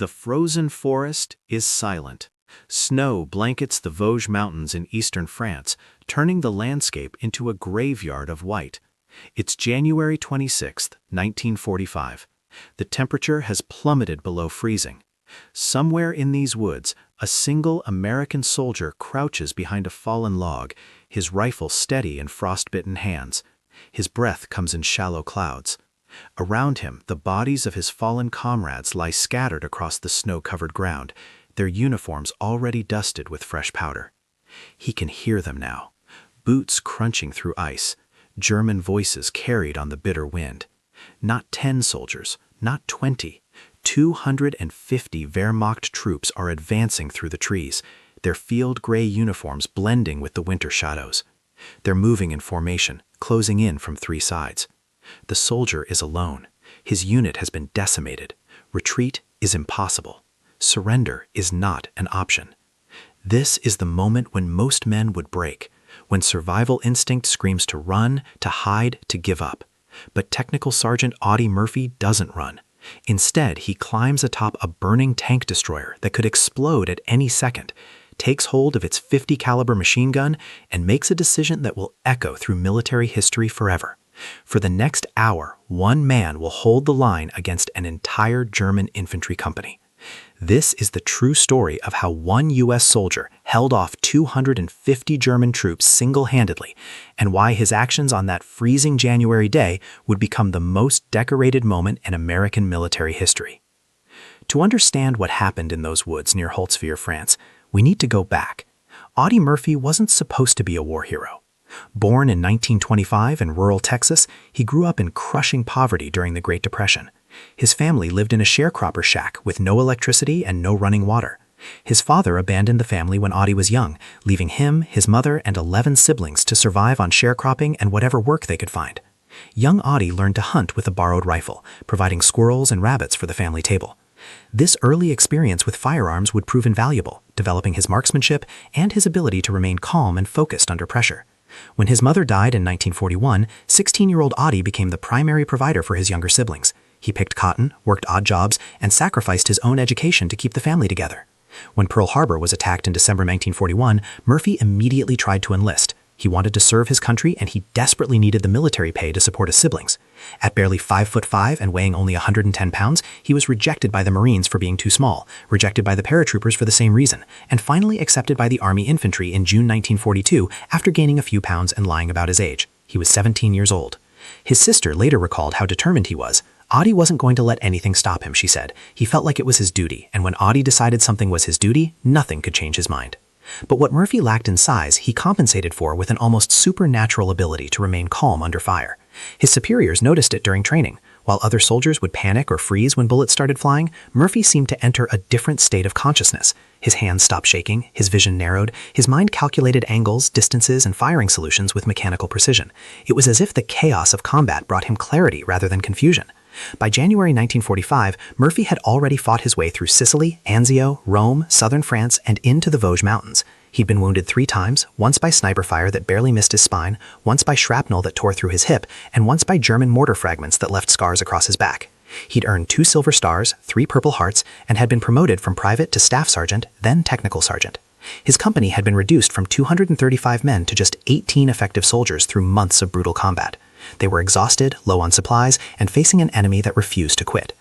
The frozen forest is silent. Snow blankets the Vosges Mountains in eastern France, turning the landscape into a graveyard of white. It's January 26, 1945. The temperature has plummeted below freezing. Somewhere in these woods, a single American soldier crouches behind a fallen log, his rifle steady in frost-bitten hands. His breath comes in shallow clouds. Around him, the bodies of his fallen comrades lie scattered across the snow-covered ground, their uniforms already dusted with fresh powder. He can hear them now, boots crunching through ice, German voices carried on the bitter wind. Not 10 soldiers, not 20. 250 Wehrmacht troops are advancing through the trees, their field-gray uniforms blending with the winter shadows. They're moving in formation, closing in from 3 sides. The soldier is alone. His unit has been decimated. Retreat is impossible. Surrender is not an option. This is the moment when most men would break, when survival instinct screams to run, to hide, to give up. But Technical Sergeant Audie Murphy doesn't run. Instead, he climbs atop a burning tank destroyer that could explode at any second, takes hold of its .50 caliber machine gun, and makes a decision that will echo through military history forever. For the next hour, one man will hold the line against an entire German infantry company. This is the true story of how one U.S. soldier held off 250 German troops single-handedly, and why his actions on that freezing January day would become the most decorated moment in American military history. To understand what happened in those woods near Holtzwihr, France, we need to go back. Audie Murphy wasn't supposed to be a war hero. Born in 1925 in rural Texas, he grew up in crushing poverty during the Great Depression. His family lived in a sharecropper shack with no electricity and no running water. His father abandoned the family when Audie was young, leaving him, his mother, and 11 siblings to survive on sharecropping and whatever work they could find. Young Audie learned to hunt with a borrowed rifle, providing squirrels and rabbits for the family table. This early experience with firearms would prove invaluable, developing his marksmanship and his ability to remain calm and focused under pressure. When his mother died in 1941, 16-year-old Audie became the primary provider for his younger siblings. He picked cotton, worked odd jobs, and sacrificed his own education to keep the family together. When Pearl Harbor was attacked in December 1941, Murphy immediately tried to enlist. He wanted to serve his country, and he desperately needed the military pay to support his siblings. At barely 5'5" and weighing only 110 pounds, he was rejected by the Marines for being too small, rejected by the paratroopers for the same reason, and finally accepted by the Army Infantry in June 1942 after gaining a few pounds and lying about his age. He was 17 years old. His sister later recalled how determined he was. Audie wasn't going to let anything stop him, she said. He felt like it was his duty, and when Audie decided something was his duty, nothing could change his mind. But what Murphy lacked in size, he compensated for with an almost supernatural ability to remain calm under fire. His superiors noticed it during training. While other soldiers would panic or freeze when bullets started flying, Murphy seemed to enter a different state of consciousness. His hands stopped shaking, his vision narrowed, his mind calculated angles, distances, and firing solutions with mechanical precision. It was as if the chaos of combat brought him clarity rather than confusion. By January 1945, Murphy had already fought his way through Sicily, Anzio, Rome, southern France, and into the Vosges Mountains. He'd been wounded 3 times, once by sniper fire that barely missed his spine, once by shrapnel that tore through his hip, and once by German mortar fragments that left scars across his back. He'd earned 2 Silver Stars, 3 Purple Hearts, and had been promoted from private to staff sergeant, then technical sergeant. His company had been reduced from 235 men to just 18 effective soldiers through months of brutal combat. They were exhausted, low on supplies, and facing an enemy that refused to quit.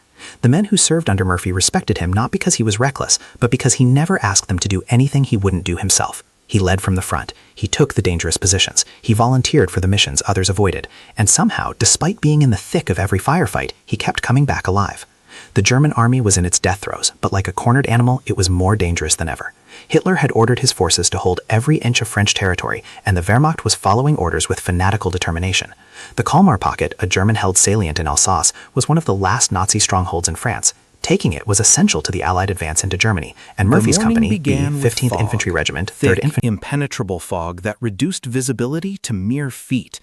The men who served under Murphy respected him not because he was reckless, but because he never asked them to do anything he wouldn't do himself. He led from the front. He took the dangerous positions. He volunteered for the missions others avoided. And somehow, despite being in the thick of every firefight, he kept coming back alive. The German army was in its death throes, but like a cornered animal, it was more dangerous than ever. Hitler had ordered his forces to hold every inch of French territory, and the Wehrmacht was following orders with fanatical determination. The Kalmar Pocket, a German-held salient in Alsace, was one of the last Nazi strongholds in France. Taking it was essential to the Allied advance into Germany, and Murphy's company, the 15th Infantry Regiment, 3rd Infantry, impenetrable fog that reduced visibility to mere feet.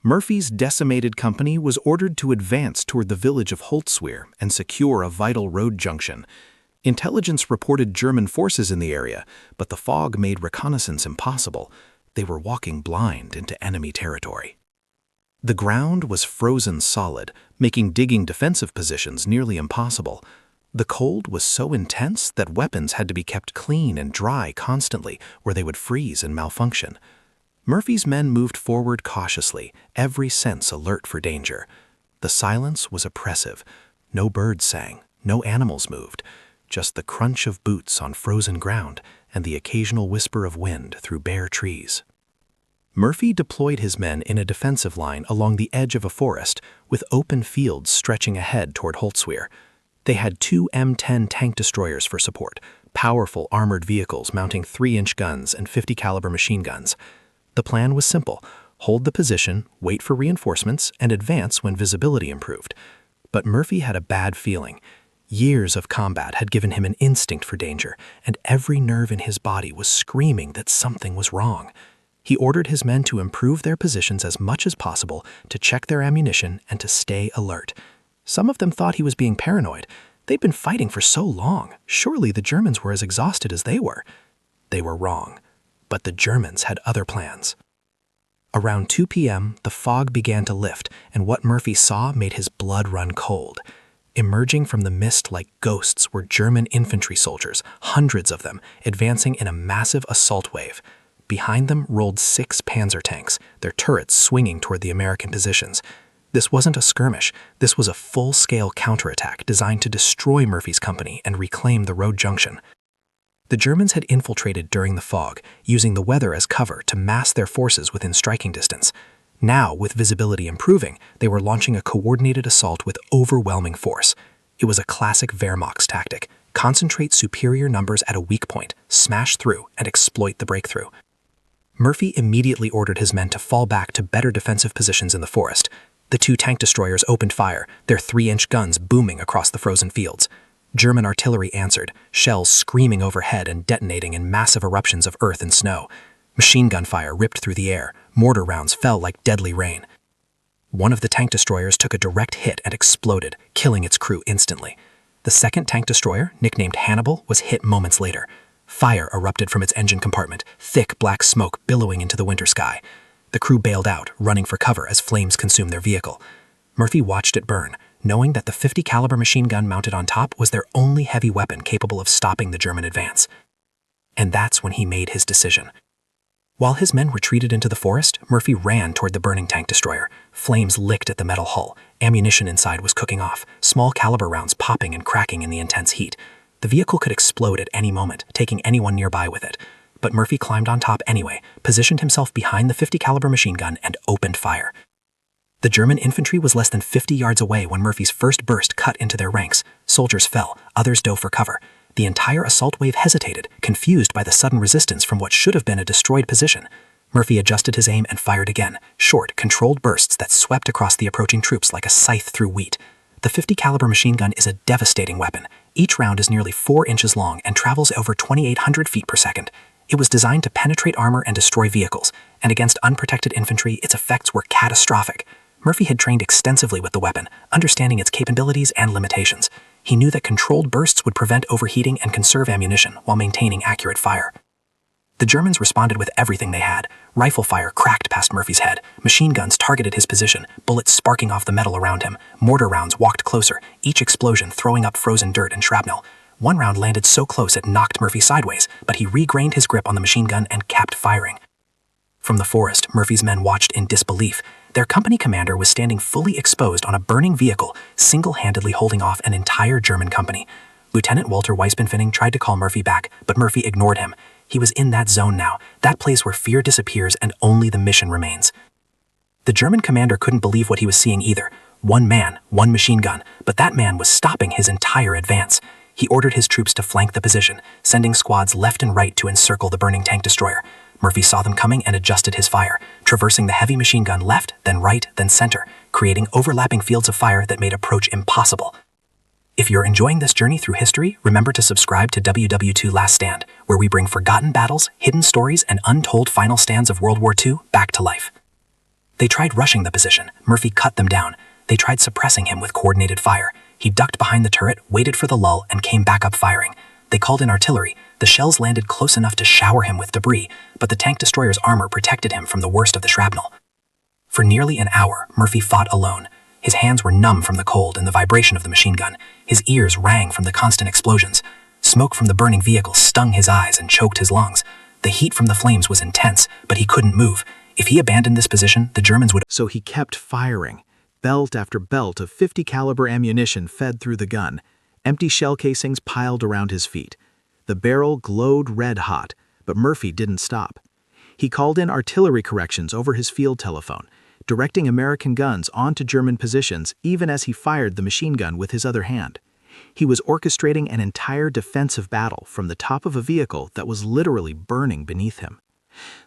Murphy's decimated company was ordered to advance toward the village of Holtzwihr and secure a vital road junction. Intelligence reported German forces in the area, but the fog made reconnaissance impossible. They were walking blind into enemy territory. The ground was frozen solid, making digging defensive positions nearly impossible. The cold was so intense that weapons had to be kept clean and dry constantly, or they would freeze and malfunction. Murphy's men moved forward cautiously, every sense alert for danger. The silence was oppressive. No birds sang, no animals moved, just the crunch of boots on frozen ground and the occasional whisper of wind through bare trees. Murphy deployed his men in a defensive line along the edge of a forest, with open fields stretching ahead toward Holtzwihr. They had 2 M10 tank destroyers for support, powerful armored vehicles mounting 3-inch guns and 50 caliber machine guns. The plan was simple: hold the position, wait for reinforcements, and advance when visibility improved. But Murphy had a bad feeling. Years of combat had given him an instinct for danger, and every nerve in his body was screaming that something was wrong. He ordered his men to improve their positions as much as possible, to check their ammunition, and to stay alert. Some of them thought he was being paranoid. They'd been fighting for so long. Surely the Germans were as exhausted as they were. They were wrong. But the Germans had other plans. Around 2 p.m., the fog began to lift, and what Murphy saw made his blood run cold. Emerging from the mist like ghosts were German infantry soldiers, hundreds of them, advancing in a massive assault wave. Behind them rolled 6 Panzer tanks, their turrets swinging toward the American positions. This wasn't a skirmish. This was a full-scale counterattack designed to destroy Murphy's company and reclaim the road junction. The Germans had infiltrated during the fog, using the weather as cover to mass their forces within striking distance. Now, with visibility improving, they were launching a coordinated assault with overwhelming force. It was a classic Wehrmacht's tactic: concentrate superior numbers at a weak point, smash through, and exploit the breakthrough. Murphy immediately ordered his men to fall back to better defensive positions in the forest. The 2 tank destroyers opened fire, their 3-inch guns booming across the frozen fields. German artillery answered, shells screaming overhead and detonating in massive eruptions of earth and snow. Machine gun fire ripped through the air. Mortar rounds fell like deadly rain. One of the tank destroyers took a direct hit and exploded, killing its crew instantly. The second tank destroyer, nicknamed Hannibal, was hit moments later. Fire erupted from its engine compartment, thick black smoke billowing into the winter sky. The crew bailed out, running for cover as flames consumed their vehicle. Murphy watched it burn, knowing that the 50 caliber machine gun mounted on top was their only heavy weapon capable of stopping the German advance. And that's when he made his decision. While his men retreated into the forest, Murphy ran toward the burning tank destroyer. Flames licked at the metal hull. Ammunition inside was cooking off, small caliber rounds popping and cracking in the intense heat. The vehicle could explode at any moment, taking anyone nearby with it. But Murphy climbed on top anyway, positioned himself behind the 50 caliber machine gun, and opened fire. The German infantry was less than 50 yards away when Murphy's first burst cut into their ranks. Soldiers fell, others dove for cover. The entire assault wave hesitated, confused by the sudden resistance from what should have been a destroyed position. Murphy adjusted his aim and fired again, short, controlled bursts that swept across the approaching troops like a scythe through wheat. The 50 caliber machine gun is a devastating weapon. Each round is nearly 4 inches long and travels over 2,800 feet per second. It was designed to penetrate armor and destroy vehicles, and against unprotected infantry, its effects were catastrophic. Murphy had trained extensively with the weapon, understanding its capabilities and limitations. He knew that controlled bursts would prevent overheating and conserve ammunition while maintaining accurate fire. The Germans responded with everything they had. Rifle fire cracked past Murphy's head. Machine guns targeted his position, bullets sparking off the metal around him. Mortar rounds walked closer, each explosion throwing up frozen dirt and shrapnel. One round landed so close it knocked Murphy sideways, but he regained his grip on the machine gun and kept firing. From the forest, Murphy's men watched in disbelief. Their company commander was standing fully exposed on a burning vehicle, single-handedly holding off an entire German company. Lieutenant Walter Weisbenfinning tried to call Murphy back, but Murphy ignored him. He was in that zone now, that place where fear disappears and only the mission remains. The German commander couldn't believe what he was seeing either. One man, one machine gun, but that man was stopping his entire advance. He ordered his troops to flank the position, sending squads left and right to encircle the burning tank destroyer. Murphy saw them coming and adjusted his fire, traversing the heavy machine gun left, then right, then center, creating overlapping fields of fire that made approach impossible. If you're enjoying this journey through history, remember to subscribe to WW2 Last Stand, where we bring forgotten battles, hidden stories, and untold final stands of World War II back to life. They tried rushing the position. Murphy cut them down. They tried suppressing him with coordinated fire. He ducked behind the turret, waited for the lull, and came back up firing. They called in artillery. The shells landed close enough to shower him with debris, but the tank destroyer's armor protected him from the worst of the shrapnel. For nearly an hour, Murphy fought alone. His hands were numb from the cold and the vibration of the machine gun. His ears rang from the constant explosions. Smoke from the burning vehicle stung his eyes and choked his lungs. The heat from the flames was intense, but he couldn't move. If he abandoned this position, the Germans would... So he kept firing. Belt after belt of 50 caliber ammunition fed through the gun. Empty shell casings piled around his feet. The barrel glowed red hot, but Murphy didn't stop. He called in artillery corrections over his field telephone, directing American guns onto German positions even as he fired the machine gun with his other hand. He was orchestrating an entire defensive battle from the top of a vehicle that was literally burning beneath him.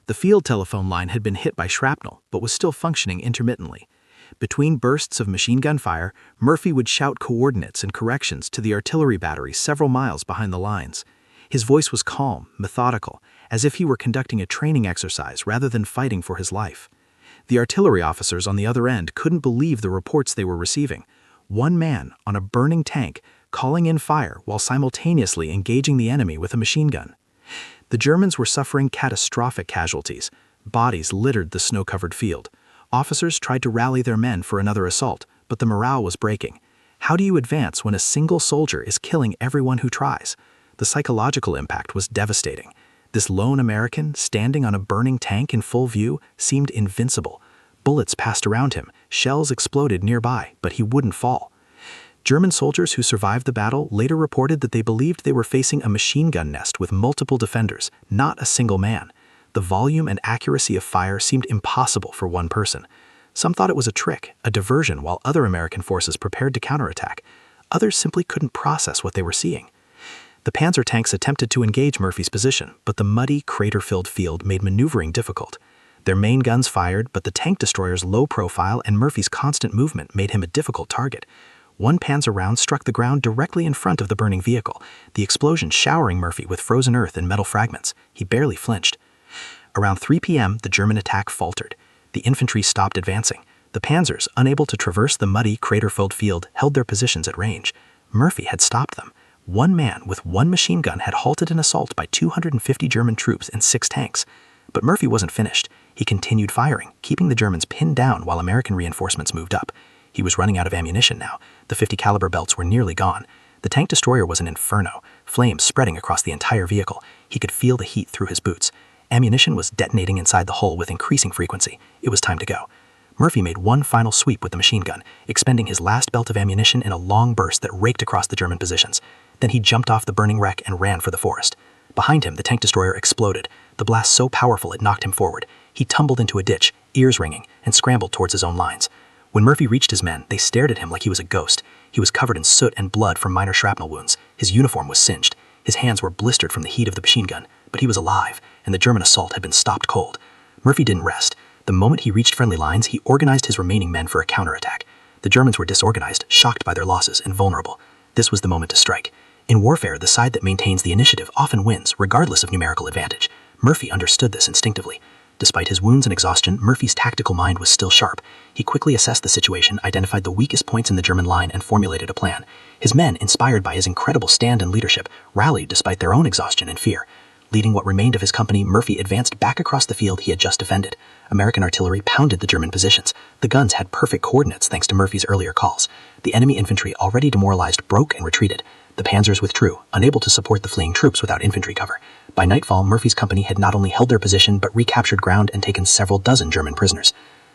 The field telephone line had been hit by shrapnel, but was still functioning intermittently. Between bursts of machine gun fire, Murphy would shout coordinates and corrections to the artillery battery several miles behind the lines. His voice was calm, methodical, as if he were conducting a training exercise rather than fighting for his life. The artillery officers on the other end couldn't believe the reports they were receiving. One man on a burning tank calling in fire while simultaneously engaging the enemy with a machine gun. The Germans were suffering catastrophic casualties. Bodies littered the snow-covered field. Officers tried to rally their men for another assault, but the morale was breaking. How do you advance when a single soldier is killing everyone who tries? The psychological impact was devastating. This lone American, standing on a burning tank in full view, seemed invincible. Bullets passed around him, shells exploded nearby, but he wouldn't fall. German soldiers who survived the battle later reported that they believed they were facing a machine gun nest with multiple defenders, not a single man. The volume and accuracy of fire seemed impossible for one person. Some thought it was a trick, a diversion, while other American forces prepared to counterattack. Others simply couldn't process what they were seeing. The Panzer tanks attempted to engage Murphy's position, but the muddy, crater-filled field made maneuvering difficult. Their main guns fired, but the tank destroyer's low profile and Murphy's constant movement made him a difficult target. One Panzer round struck the ground directly in front of the burning vehicle, the explosion showering Murphy with frozen earth and metal fragments. He barely flinched. Around 3 p.m., the German attack faltered. The infantry stopped advancing. The Panzers, unable to traverse the muddy, crater-filled field, held their positions at range. Murphy had stopped them. One man with one machine gun had halted an assault by 250 German troops and 6 tanks. But Murphy wasn't finished. He continued firing, keeping the Germans pinned down while American reinforcements moved up. He was running out of ammunition now. The 50 caliber belts were nearly gone. The tank destroyer was an inferno, flames spreading across the entire vehicle. He could feel the heat through his boots. Ammunition was detonating inside the hull with increasing frequency. It was time to go. Murphy made one final sweep with the machine gun, expending his last belt of ammunition in a long burst that raked across the German positions. Then he jumped off the burning wreck and ran for the forest. Behind him, the tank destroyer exploded, the blast so powerful it knocked him forward. He tumbled into a ditch, ears ringing, and scrambled towards his own lines. When Murphy reached his men, they stared at him like he was a ghost. He was covered in soot and blood from minor shrapnel wounds. His uniform was singed. His hands were blistered from the heat of the machine gun, but he was alive, and the German assault had been stopped cold. Murphy didn't rest. The moment he reached friendly lines, he organized his remaining men for a counterattack. The Germans were disorganized, shocked by their losses, and vulnerable. This was the moment to strike. In warfare, the side that maintains the initiative often wins, regardless of numerical advantage. Murphy understood this instinctively. Despite his wounds and exhaustion, Murphy's tactical mind was still sharp. He quickly assessed the situation, identified the weakest points in the German line, and formulated a plan. His men, inspired by his incredible stand and leadership, rallied despite their own exhaustion and fear. Leading what remained of his company, Murphy advanced back across the field he had just defended. American artillery pounded the German positions. The guns had perfect coordinates thanks to Murphy's earlier calls. The enemy infantry, already demoralized, broke and retreated. The panzers withdrew, unable to support the fleeing troops without infantry cover. By nightfall, Murphy's company had not only held their position, but recaptured ground and taken several dozen German prisoners.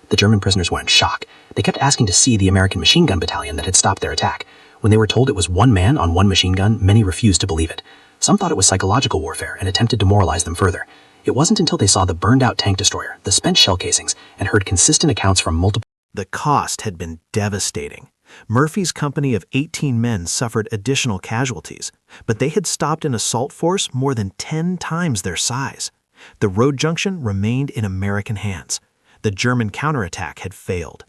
The German prisoners were in shock. They kept asking to see the American machine gun battalion that had stopped their attack. When they were told it was one man on one machine gun, many refused to believe it. Some thought it was psychological warfare and attempted to demoralize them further. It wasn't until they saw the burned-out tank destroyer, the spent shell casings, and heard consistent accounts from multiple... The cost had been devastating. Murphy's company of 18 men suffered additional casualties, but they had stopped an assault force more than 10 times their size. The road junction remained in American hands. The German counterattack had failed,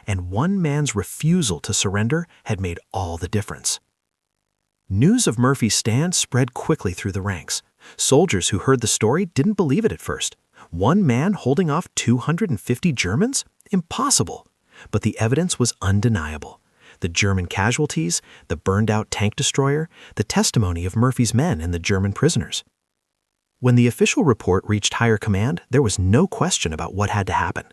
and one man's refusal to surrender had made all the difference. News of Murphy's stand spread quickly through the ranks. Soldiers who heard the story didn't believe it at first. One man holding off 250 Germans? Impossible. But the evidence was undeniable. The German casualties, the burned-out tank destroyer, the testimony of Murphy's men and the German prisoners. When the official report reached higher command, there was no question about what had to happen.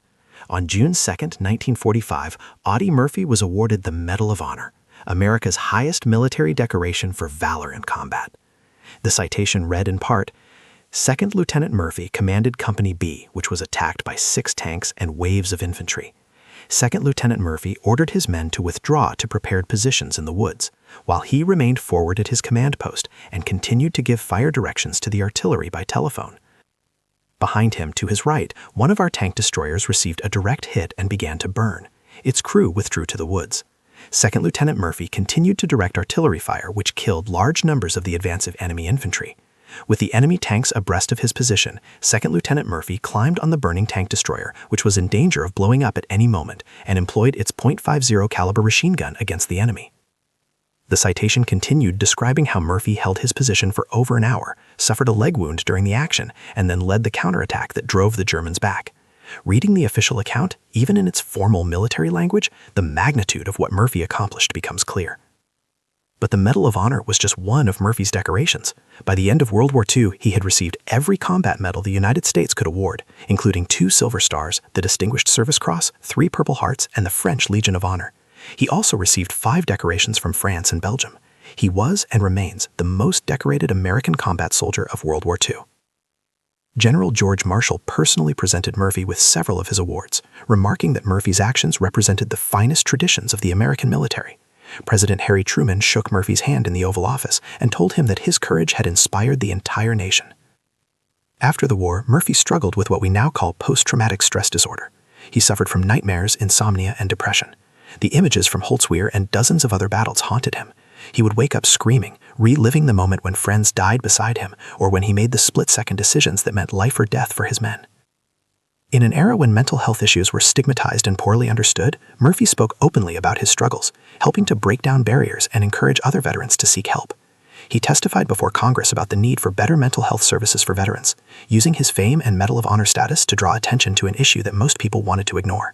On June 2, 1945, Audie Murphy was awarded the Medal of Honor, America's highest military decoration for valor in combat. The citation read in part, "Second Lieutenant Murphy commanded Company B, which was attacked by 6 tanks and waves of infantry. Second Lieutenant Murphy ordered his men to withdraw to prepared positions in the woods, while he remained forward at his command post and continued to give fire directions to the artillery by telephone. Behind him, to his right, one of our tank destroyers received a direct hit and began to burn. Its crew withdrew to the woods. Second Lieutenant Murphy continued to direct artillery fire, which killed large numbers of the advance enemy infantry. With the enemy tanks abreast of his position, Second Lieutenant Murphy climbed on the burning tank destroyer, which was in danger of blowing up at any moment, and employed its .50 caliber machine gun against the enemy." The citation continued, describing how Murphy held his position for over an hour, suffered a leg wound during the action, and then led the counterattack that drove the Germans back. Reading the official account, even in its formal military language, the magnitude of what Murphy accomplished becomes clear. But the Medal of Honor was just one of Murphy's decorations. By the end of World War II, he had received every combat medal the United States could award, including 2 Silver Stars, the Distinguished Service Cross, 3 Purple Hearts, and the French Legion of Honor. He also received 5 decorations from France and Belgium. He was and remains the most decorated American combat soldier of World War II. General George Marshall personally presented Murphy with several of his awards, remarking that Murphy's actions represented the finest traditions of the American military. President Harry Truman shook Murphy's hand in the Oval Office and told him that his courage had inspired the entire nation. After the war, Murphy struggled with what we now call post-traumatic stress disorder. He suffered from nightmares, insomnia, and depression. The images from Holtzwihr and dozens of other battles haunted him. He would wake up screaming, reliving the moment when friends died beside him or when he made the split-second decisions that meant life or death for his men. In an era when mental health issues were stigmatized and poorly understood, Murphy spoke openly about his struggles, helping to break down barriers and encourage other veterans to seek help. He testified before Congress about the need for better mental health services for veterans, using his fame and Medal of Honor status to draw attention to an issue that most people wanted to ignore.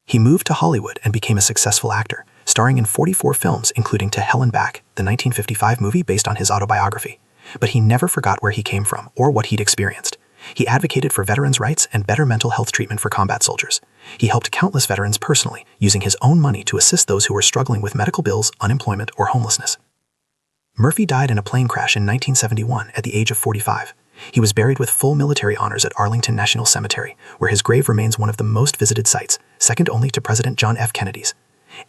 He moved to Hollywood and became a successful actor, starring in 44 films including To Hell and Back, the 1955 movie based on his autobiography. But he never forgot where he came from or what he'd experienced. He advocated for veterans' rights and better mental health treatment for combat soldiers. He helped countless veterans personally, using his own money to assist those who were struggling with medical bills, unemployment, or homelessness. Murphy died in a plane crash in 1971 at the age of 45. He was buried with full military honors at Arlington National Cemetery, where his grave remains one of the most visited sites, second only to President John F. Kennedy's.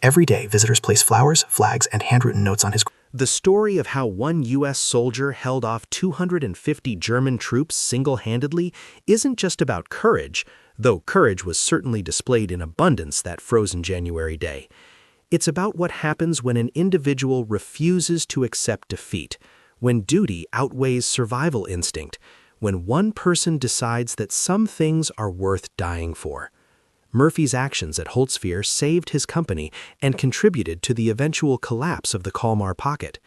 Every day, visitors place flowers, flags, and handwritten notes on his grave. The story of how one U.S. soldier held off 250 German troops single-handedly isn't just about courage, though courage was certainly displayed in abundance that frozen January day. It's about what happens when an individual refuses to accept defeat, when duty outweighs survival instinct, when one person decides that some things are worth dying for. Murphy's actions at Holtzwihr saved his company and contributed to the eventual collapse of the Kalmar Pocket.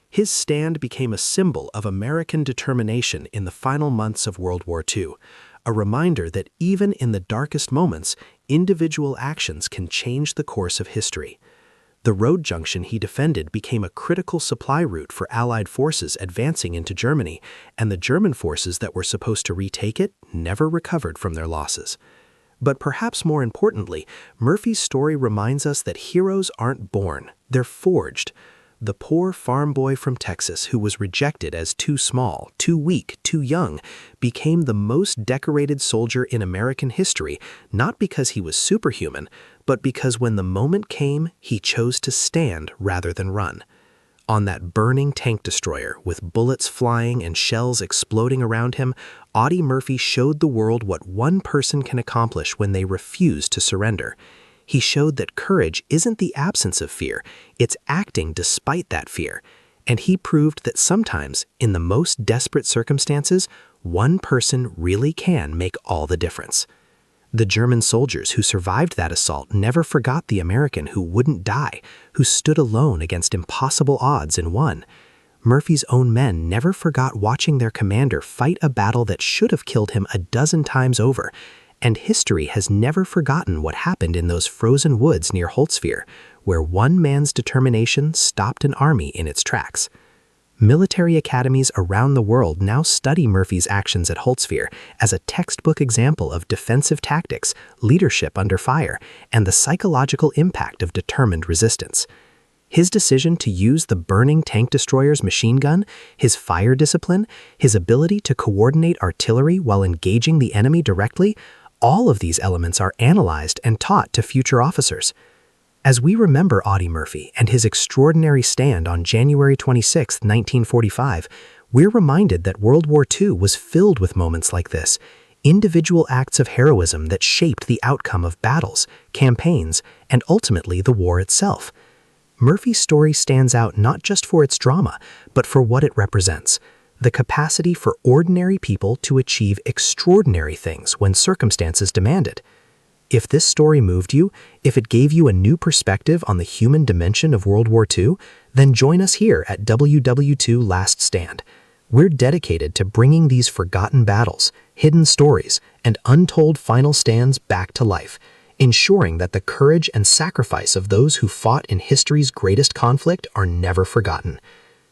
His stand became a symbol of American determination in the final months of World War II, a reminder that even in the darkest moments, individual actions can change the course of history. The road junction he defended became a critical supply route for Allied forces advancing into Germany, and the German forces that were supposed to retake it never recovered from their losses. But perhaps more importantly, Murphy's story reminds us that heroes aren't born, they're forged. The poor farm boy from Texas who was rejected as too small, too weak, too young, became the most decorated soldier in American history, not because he was superhuman, but because when the moment came, he chose to stand rather than run. On that burning tank destroyer, with bullets flying and shells exploding around him, Audie Murphy showed the world what one person can accomplish when they refuse to surrender. He showed that courage isn't the absence of fear, it's acting despite that fear. And he proved that sometimes, in the most desperate circumstances, one person really can make all the difference. The German soldiers who survived that assault never forgot the American who wouldn't die, who stood alone against impossible odds and won. Murphy's own men never forgot watching their commander fight a battle that should have killed him a dozen times over, and history has never forgotten what happened in those frozen woods near Holtzwihr, where one man's determination stopped an army in its tracks. Military academies around the world now study Murphy's actions at Holtzwihr as a textbook example of defensive tactics, leadership under fire, and the psychological impact of determined resistance. His decision to use the burning tank destroyer's machine gun, his fire discipline, his ability to coordinate artillery while engaging the enemy directly, all of these elements are analyzed and taught to future officers. As we remember Audie Murphy and his extraordinary stand on January 26, 1945, we're reminded that World War II was filled with moments like this, individual acts of heroism that shaped the outcome of battles, campaigns, and ultimately the war itself. Murphy's story stands out not just for its drama, but for what it represents: the capacity for ordinary people to achieve extraordinary things when circumstances demand it. If this story moved you, if it gave you a new perspective on the human dimension of World War II, then join us here at WW2 Last Stand. We're dedicated to bringing these forgotten battles, hidden stories, and untold final stands back to life, ensuring that the courage and sacrifice of those who fought in history's greatest conflict are never forgotten.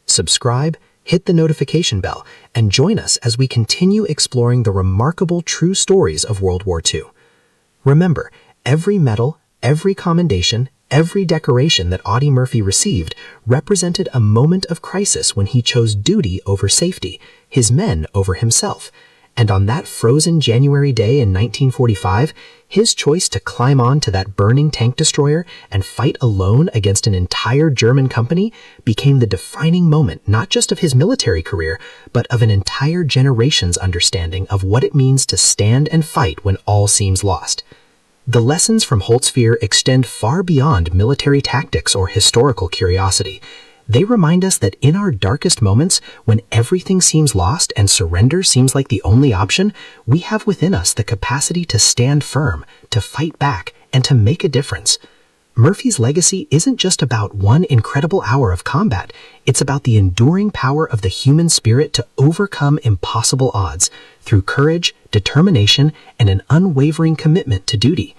Subscribe, hit the notification bell, and join us as we continue exploring the remarkable true stories of World War II. Remember, every medal, every commendation, every decoration that Audie Murphy received represented a moment of crisis when he chose duty over safety, his men over himself. And on that frozen January day in 1945, his choice to climb onto that burning tank destroyer and fight alone against an entire German company became the defining moment not just of his military career, but of an entire generation's understanding of what it means to stand and fight when all seems lost. The lessons from Holtzwihr extend far beyond military tactics or historical curiosity. They remind us that in our darkest moments, when everything seems lost and surrender seems like the only option, we have within us the capacity to stand firm, to fight back, and to make a difference. Murphy's legacy isn't just about one incredible hour of combat. It's about the enduring power of the human spirit to overcome impossible odds through courage, determination, and an unwavering commitment to duty.